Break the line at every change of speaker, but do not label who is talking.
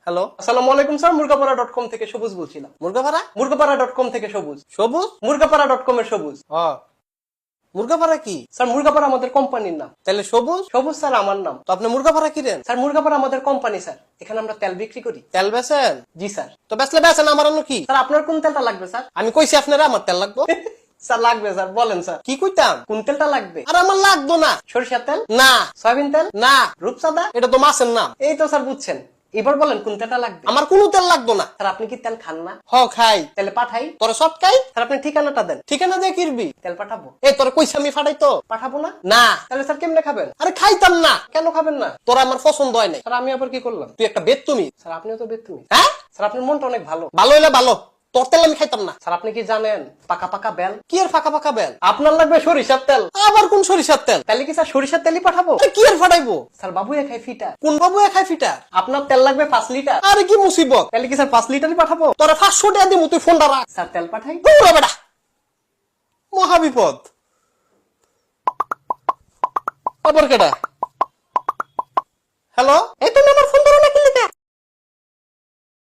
Hello,
আসসালামু আলাইকুম sir, মুরগাপাড়া.com থেকে সবুজ বলছিলাম। মুরগাপাড়া.com থেকে সবুজ।
সবুজ?
মুরগাপাড়া.com এর সবুজ।
মুরগাপাড়া কি?
স্যার মুরগাপাড়া আমাদের কোম্পানির নাম।
তাহলে সবুজ?
সবুজ স্যার আমার নাম।
তো আপনি মুরগাপাড়া কিনেন?
স্যার মুরগাপাড়া আমাদের কোম্পানি স্যার, এখানে আমরা তেল বিক্রি করি।
তেল বেচেন?
জি স্যার।
তো বেচলে বেচেন, আমার অন্য কি?
স্যার আপনার কোন তেলটা লাগবে স্যার?
আমি কইছি আপনারা আমার তেল লাগবো।
স্যার লাগবে স্যার, বলেন স্যার
কি কইতাম?
কোন তেলটা লাগবে?
আর আমার লাগবো না।
সরিষার তেল,
না
সয়াবিন তেল,
না,
রূপসাদা?
এটা তো মাছের নাম।
এই তো স্যার বুঝছেন। এবার বলেন কোন তেলটা লাগবে?
আমার কোনো তেল লাগবো না।
স্যার আপনি কি তেল খান না?
খাই।
তেলে পাঠাই?
তোর সব খাই।
স্যার আপনি ঠিকানাটা দেন,
ঠিকানা দিয়ে কিরবি?
তেল পাঠাবো।
এই তোর কইছি আমি ফাটাই তো।
পাঠাবো না?
না।
তাহলে স্যার কেমনে খাবেন?
আরে খাইতাম না।
কেন খাবেন না?
তোর আমার পছন্দ হয় নাই।
স্যার আমি আবার কি করলাম?
তুই একটা বেদ তুমি।
স্যার আপনিও তো বেতুমি।
হ্যাঁ,
স্যার আপনার মনটা অনেক ভালো।
ভালো হইলে ভালো, তোর তেল আমি খাইতাম না।
স্যার আপনি কি জানেন পাকা পাকা বেল?
কি এর ফাঁকা ফাঁকা বেল?
আপনার লাগবে সরিষার তেল।
আবার কোন সরিষার তেল?
তাহলে কি স্যার সরিষার তেলই পাঠাবো?
আরে কি এর ফাটাইবো?
স্যার বাবু খাই ফিটা।
কোন বাবু খাই ফিটার?
আপনার তেল লাগবে 5 লিটার।
আরে কি মুসিবত!
তাহলে কি স্যার 5 লিটারই পাঠাবো?
তোরা 500 টাকা দিমু, তুই ফোনটা রাখ।
স্যার তেল পাঠাই?
দৌড়া বেটা, মহাবিপদ। আবার কেডা? হ্যালো, এই তুমি আমার ফোন